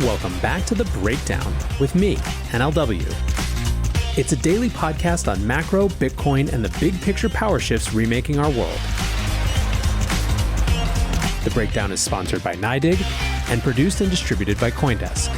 Welcome back to The Breakdown with me, NLW. It's a daily podcast on macro, Bitcoin, and the big picture power shifts remaking our world. The Breakdown is sponsored by NYDIG and produced and distributed by CoinDesk.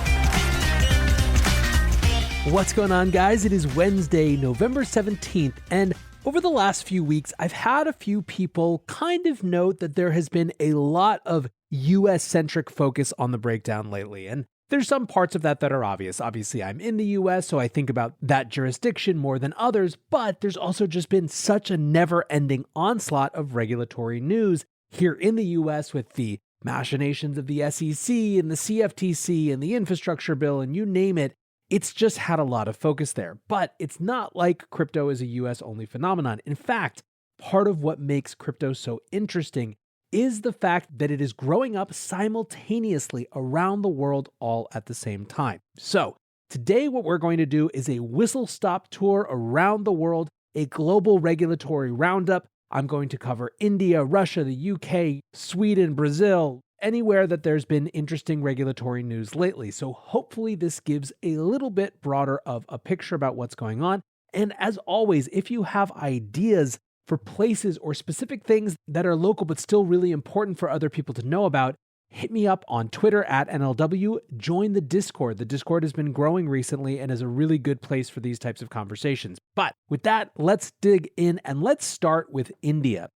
What's going on, guys? It is Wednesday, November 17th, and over the last few weeks, I've had a few people kind of note that there has been a lot of US-centric focus on The Breakdown lately, and there's some parts of that are obvious. Obviously, I'm in the US, so I think about that jurisdiction more than others, but there's also just been such a never-ending onslaught of regulatory news here in the US with the machinations of the SEC and the CFTC and the infrastructure bill and you name it. It's just had a lot of focus there. But it's not like crypto is a US-only phenomenon. In fact, part of what makes crypto so interesting is the fact that it is growing up simultaneously around the world all at the same time. So today what we're going to do is a whistle-stop tour around the world, a global regulatory roundup. I'm going to cover India, Russia, the UK, Sweden, Brazil, anywhere that there's been interesting regulatory news lately. So hopefully this gives a little bit broader of a picture about what's going on. And as always, if you have ideas for places or specific things that are local but still really important for other people to know about, hit me up on Twitter at NLW, join the Discord. The Discord has been growing recently and is a really good place for these types of conversations. But with that, let's dig in and let's start with India.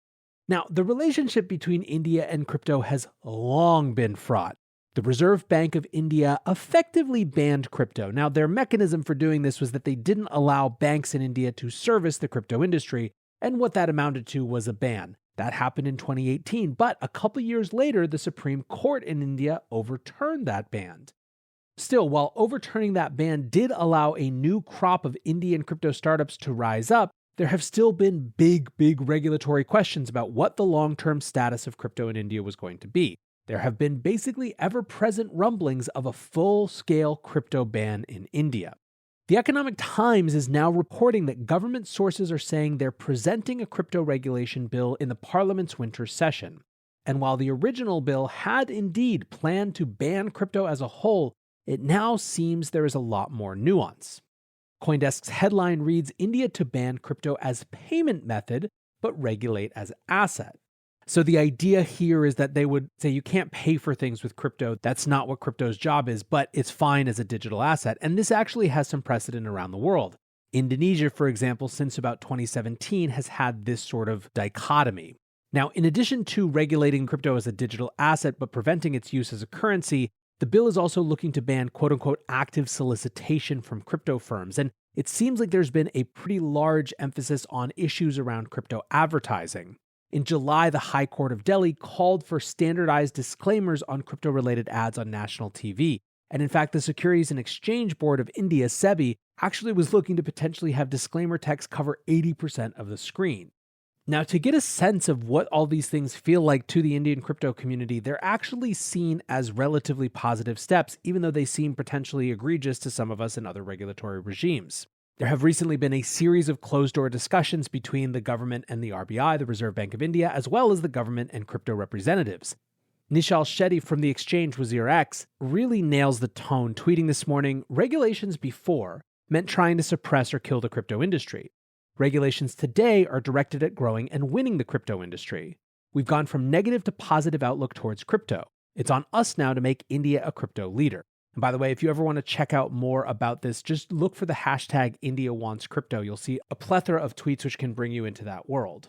Now, the relationship between India and crypto has long been fraught. The Reserve Bank of India effectively banned crypto. Now, their mechanism for doing this was that they didn't allow banks in India to service the crypto industry, and what that amounted to was a ban. That happened in 2018, but a couple years later, the Supreme Court in India overturned that ban. Still, while overturning that ban did allow a new crop of Indian crypto startups to rise up, there have still been big regulatory questions about what the long-term status of crypto in India was going to be. There have been basically ever-present rumblings of a full-scale crypto ban in India. The Economic Times is now reporting that government sources are saying they're presenting a crypto regulation bill in the Parliament's winter session. And while the original bill had indeed planned to ban crypto as a whole, it now seems there is a lot more nuance. CoinDesk's headline reads, India to ban crypto as payment method, but regulate as asset. So the idea here is that they would say you can't pay for things with crypto. That's not what crypto's job is, but it's fine as a digital asset. And this actually has some precedent around the world. Indonesia, for example, since about 2017 has had this sort of dichotomy. Now, in addition to regulating crypto as a digital asset, but preventing its use as a currency, the bill is also looking to ban quote-unquote active solicitation from crypto firms. And it seems like there's been a pretty large emphasis on issues around crypto advertising. In July, the High Court of Delhi called for standardized disclaimers on crypto-related ads on national TV. And in fact, the Securities and Exchange Board of India, SEBI, actually was looking to potentially have disclaimer text cover 80% of the screen. Now, to get a sense of what all these things feel like to the Indian crypto community, they're actually seen as relatively positive steps, even though they seem potentially egregious to some of us in other regulatory regimes. There have recently been a series of closed-door discussions between the government and the RBI, the Reserve Bank of India, as well as the government and crypto representatives. Nishal Shetty from the exchange Wazir X really nails the tone, tweeting this morning, regulations before meant trying to suppress or kill the crypto industry. Regulations today are directed at growing and winning the crypto industry. We've gone from negative to positive outlook towards crypto. It's on us now to make India a crypto leader. And by the way, if you ever want to check out more about this, just look for the hashtag #IndiaWantsCrypto. You'll see a plethora of tweets which can bring you into that world.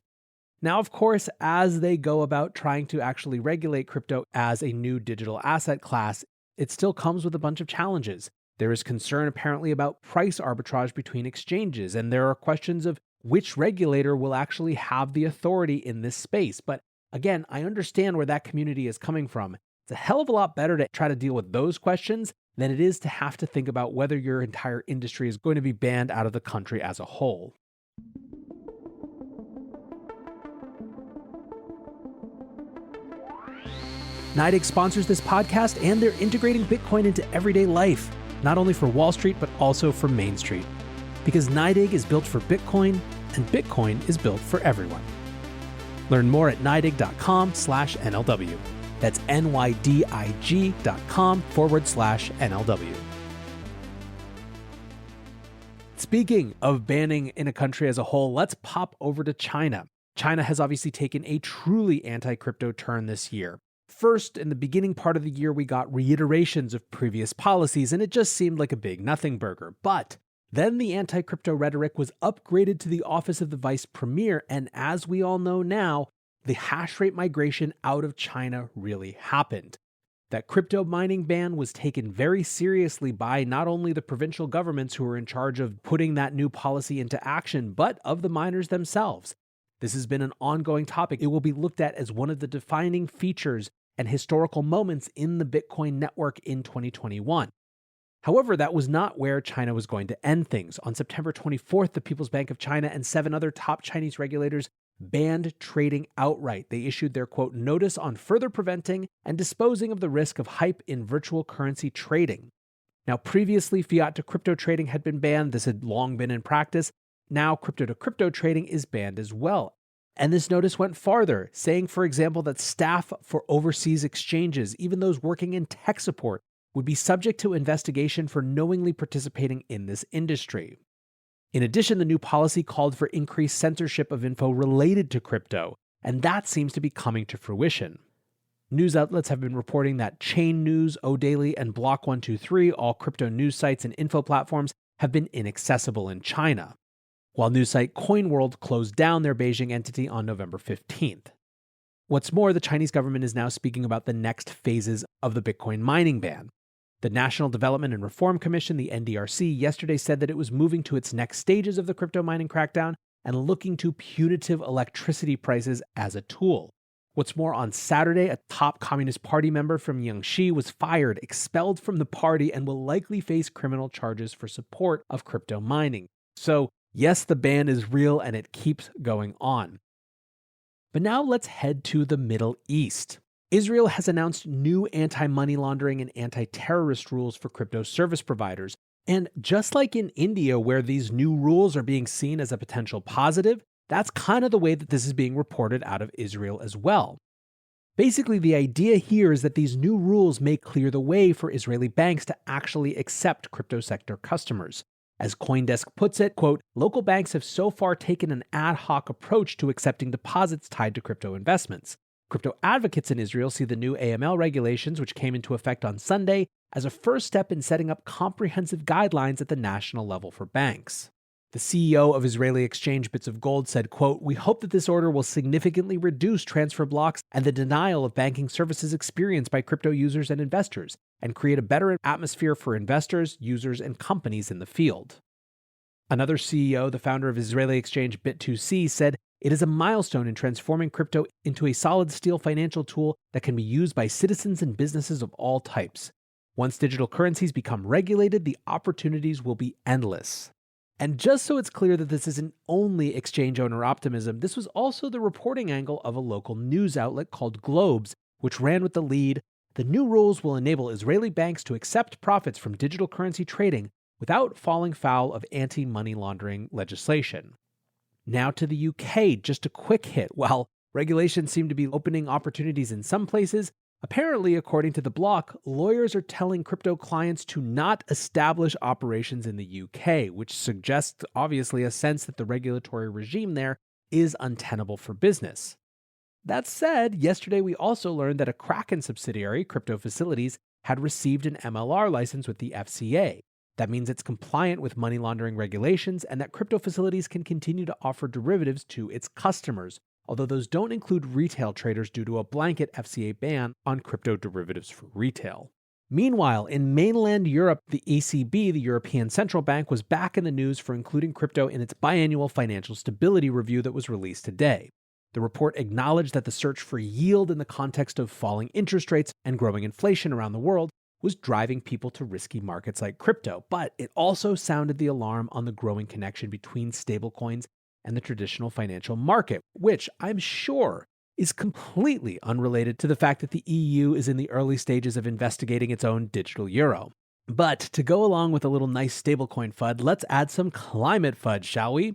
Now, of course, as they go about trying to actually regulate crypto as a new digital asset class, it still comes with a bunch of challenges. There is concern apparently about price arbitrage between exchanges, and there are questions of which regulator will actually have the authority in this space. But again, I understand where that community is coming from. It's a hell of a lot better to try to deal with those questions than it is to have to think about whether your entire industry is going to be banned out of the country as a whole. NYDIG sponsors this podcast, and they're integrating Bitcoin into everyday life, not only for Wall Street, but also for Main Street. Because NYDIG is built for Bitcoin, and Bitcoin is built for everyone. Learn more at NYDIG.com/NLW. That's nydig.com/NLW. Speaking of banning in a country as a whole, let's pop over to China. China has obviously taken a truly anti-crypto turn this year. First, in the beginning part of the year, we got reiterations of previous policies, and it just seemed like a big nothing burger. But then the anti-crypto rhetoric was upgraded to the office of the vice premier, and as we all know now, the hash rate migration out of China really happened. That crypto mining ban was taken very seriously by not only the provincial governments who were in charge of putting that new policy into action, but of the miners themselves. This has been an ongoing topic. It will be looked at as one of the defining features and historical moments in the Bitcoin network in 2021. However, that was not where China was going to end things. On September 24th, the People's Bank of China and 7 other top Chinese regulators banned trading outright. They issued their, quote, notice on further preventing and disposing of the risk of hype in virtual currency trading. Now, previously, fiat to crypto trading had been banned. This had long been in practice. Now, crypto to crypto trading is banned as well. And this notice went farther, saying, for example, that staff for overseas exchanges, even those working in tech support, would be subject to investigation for knowingly participating in this industry. In addition, the new policy called for increased censorship of info related to crypto, and that seems to be coming to fruition. News outlets have been reporting that Chain News, O'Daily, and Block123, all crypto news sites and info platforms, have been inaccessible in China, while news site CoinWorld closed down their Beijing entity on November 15th. What's more, the Chinese government is now speaking about the next phases of the Bitcoin mining ban. The National Development and Reform Commission, the NDRC, yesterday said that it was moving to its next stages of the crypto mining crackdown and looking to punitive electricity prices as a tool. What's more, on Saturday, a top Communist Party member from Jiangxi was fired, expelled from the party, and will likely face criminal charges for support of crypto mining. So, yes, the ban is real and it keeps going on. But now let's head to the Middle East. Israel has announced new anti-money laundering and anti-terrorist rules for crypto service providers. And just like in India, where these new rules are being seen as a potential positive, that's kind of the way that this is being reported out of Israel as well. Basically, the idea here is that these new rules may clear the way for Israeli banks to actually accept crypto sector customers. As CoinDesk puts it, quote, local banks have so far taken an ad hoc approach to accepting deposits tied to crypto investments. Crypto advocates in Israel see the new AML regulations, which came into effect on Sunday, as a first step in setting up comprehensive guidelines at the national level for banks. The CEO of Israeli exchange Bits of Gold said, quote, we hope that this order will significantly reduce transfer blocks and the denial of banking services experienced by crypto users and investors, and create a better atmosphere for investors, users, and companies in the field. Another CEO, the founder of Israeli exchange Bit2C, said, it is a milestone in transforming crypto into a solid steel financial tool that can be used by citizens and businesses of all types. Once digital currencies become regulated, the opportunities will be endless. And just so it's clear that this isn't only exchange owner optimism, this was also the reporting angle of a local news outlet called Globes, which ran with the lead, the new rules will enable Israeli banks to accept profits from digital currency trading without falling foul of anti-money laundering legislation. Now to the UK, just a quick hit. While regulations seem to be opening opportunities in some places, apparently, according to the block, lawyers are telling crypto clients to not establish operations in the UK, which suggests obviously a sense that the regulatory regime there is untenable for business. That said, yesterday we also learned that a Kraken subsidiary, Crypto Facilities, had received an MLR license with the FCA. That means it's compliant with money laundering regulations and that Crypto Facilities can continue to offer derivatives to its customers, although those don't include retail traders due to a blanket FCA ban on crypto derivatives for retail. Meanwhile, in mainland Europe, the ECB, the European Central Bank, was back in the news for including crypto in its biannual financial stability review that was released today. The report acknowledged that the search for yield in the context of falling interest rates and growing inflation around the world was driving people to risky markets like crypto, but it also sounded the alarm on the growing connection between stablecoins and the traditional financial market, which I'm sure is completely unrelated to the fact that the EU is in the early stages of investigating its own digital euro. But to go along with a little nice stablecoin FUD, let's add some climate FUD, shall we?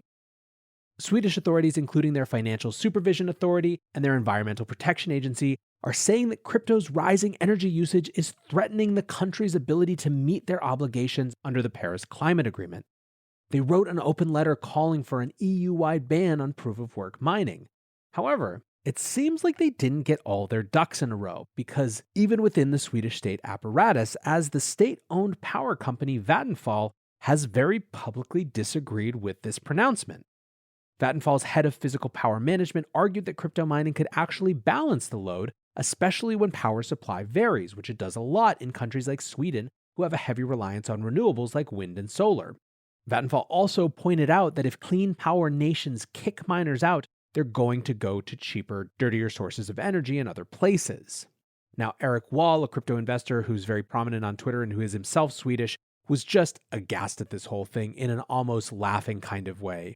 Swedish authorities, including their Financial Supervision Authority and their Environmental Protection Agency, are saying that crypto's rising energy usage is threatening the country's ability to meet their obligations under the Paris Climate Agreement. They wrote an open letter calling for an EU-wide ban on proof-of-work mining. However, it seems like they didn't get all their ducks in a row, because even within the Swedish state apparatus, as the state-owned power company Vattenfall has very publicly disagreed with this pronouncement. Vattenfall's head of physical power management argued that crypto mining could actually balance the load, especially when power supply varies, which it does a lot in countries like Sweden, who have a heavy reliance on renewables like wind and solar. Vattenfall also pointed out that if clean power nations kick miners out, they're going to go to cheaper, dirtier sources of energy in other places. Now, Eric Wall, a crypto investor who's very prominent on Twitter and who is himself Swedish, was just aghast at this whole thing in an almost laughing kind of way.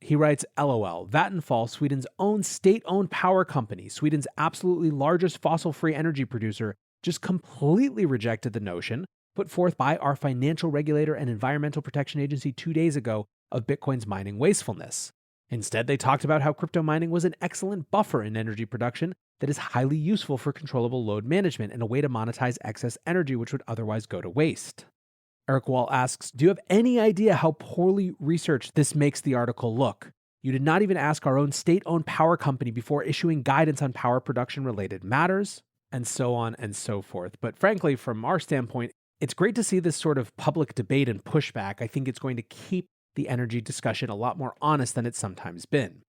He writes, LOL, Vattenfall, Sweden's own state-owned power company, Sweden's absolutely largest fossil-free energy producer, just completely rejected the notion, put forth by our financial regulator and environmental protection agency 2 days ago, of Bitcoin's mining wastefulness. Instead, they talked about how crypto mining was an excellent buffer in energy production that is highly useful for controllable load management and a way to monetize excess energy which would otherwise go to waste. Eric Wall asks, do you have any idea how poorly researched this makes the article look? You did not even ask our own state-owned power company before issuing guidance on power production-related matters, and so on and so forth. But frankly, from our standpoint, it's great to see this sort of public debate and pushback. I think it's going to keep the energy discussion a lot more honest than it's sometimes been.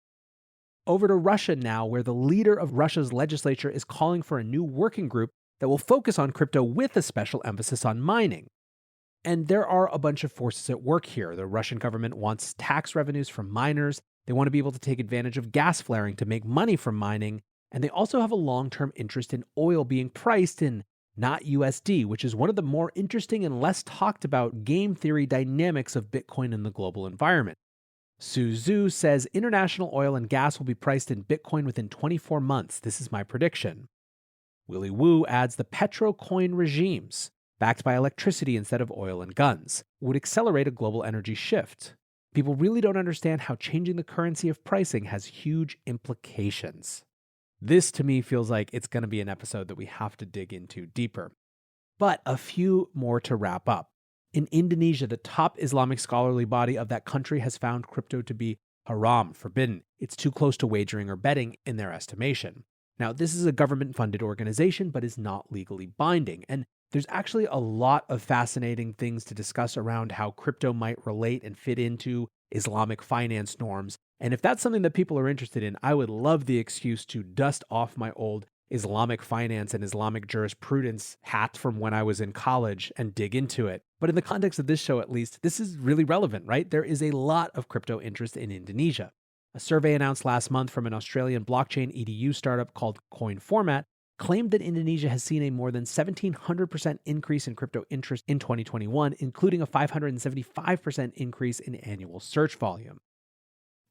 Over to Russia now, where the leader of Russia's legislature is calling for a new working group that will focus on crypto with a special emphasis on mining. And there are a bunch of forces at work here. The Russian government wants tax revenues from miners. They want to be able to take advantage of gas flaring to make money from mining. And they also have a long-term interest in oil being priced in not USD, which is one of the more interesting and less talked about game theory dynamics of Bitcoin in the global environment. Su Zhu says international oil and gas will be priced in Bitcoin within 24 months. This is my prediction. Willy Woo adds the petro-coin regimes, backed by electricity instead of oil and guns, would accelerate a global energy shift. People really don't understand how changing the currency of pricing has huge implications. This, to me, feels like it's going to be an episode that we have to dig into deeper. But a few more to wrap up. In Indonesia, the top Islamic scholarly body of that country has found crypto to be haram, forbidden. It's too close to wagering or betting in their estimation. Now, this is a government-funded organization, but is not legally binding. And there's actually a lot of fascinating things to discuss around how crypto might relate and fit into Islamic finance norms. And if that's something that people are interested in, I would love the excuse to dust off my old Islamic finance and Islamic jurisprudence hat from when I was in college and dig into it. But in the context of this show, at least, this is really relevant, right? There is a lot of crypto interest in Indonesia. A survey announced last month from an Australian blockchain EDU startup called CoinFormat claimed that Indonesia has seen a more than 1,700% increase in crypto interest in 2021, including a 575% increase in annual search volume.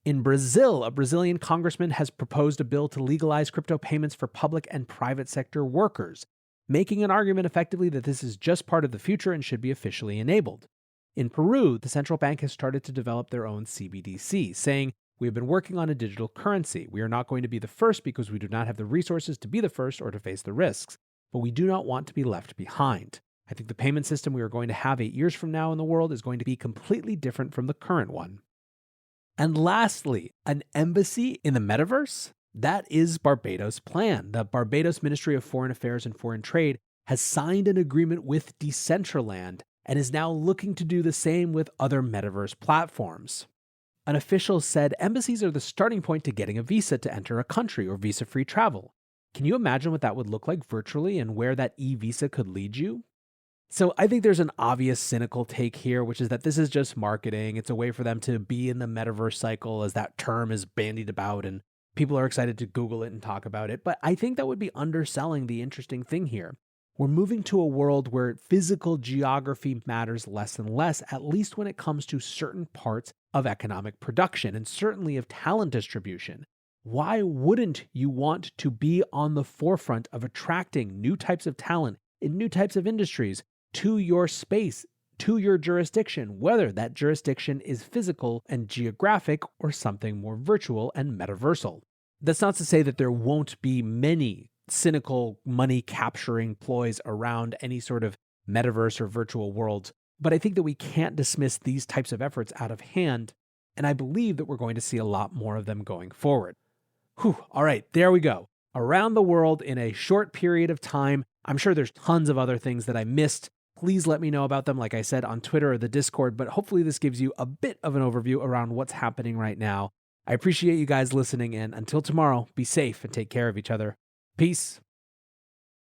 In Brazil, a Brazilian congressman has proposed a bill to legalize crypto payments for public and private sector workers, making an argument effectively that this is just part of the future and should be officially enabled. In Peru, the central bank has started to develop their own CBDC, saying, "We have been working on a digital currency. We are not going to be the first because we do not have the resources to be the first or to face the risks, but we do not want to be left behind. I think the payment system we are going to have 8 years from now in the world is going to be completely different from the current one." And lastly, an embassy in the metaverse? That is Barbados' plan. The Barbados Ministry of Foreign Affairs and Foreign Trade has signed an agreement with Decentraland and is now looking to do the same with other metaverse platforms. An official said embassies are the starting point to getting a visa to enter a country or visa-free travel. Can you imagine what that would look like virtually and where that e-visa could lead you? So I think there's an obvious cynical take here, which is that this is just marketing. It's a way for them to be in the metaverse cycle, as that term is bandied about and people are excited to Google it and talk about it. But I think that would be underselling the interesting thing here. We're moving to a world where physical geography matters less and less, at least when it comes to certain parts of economic production and certainly of talent distribution. Why wouldn't you want to be on the forefront of attracting new types of talent in new types of industries to your space, to your jurisdiction, whether that jurisdiction is physical and geographic or something more virtual and metaversal. That's not to say that there won't be many cynical money capturing ploys around any sort of metaverse or virtual worlds, but I think that we can't dismiss these types of efforts out of hand, and I believe that we're going to see a lot more of them going forward. All right, there we go. Around the world in a short period of time. I'm sure there's tons of other things that I missed. Please let me know about them, like I said, on Twitter or the Discord, but hopefully this gives you a bit of an overview around what's happening right now. I appreciate you guys listening, and until tomorrow, be safe and take care of each other. Peace.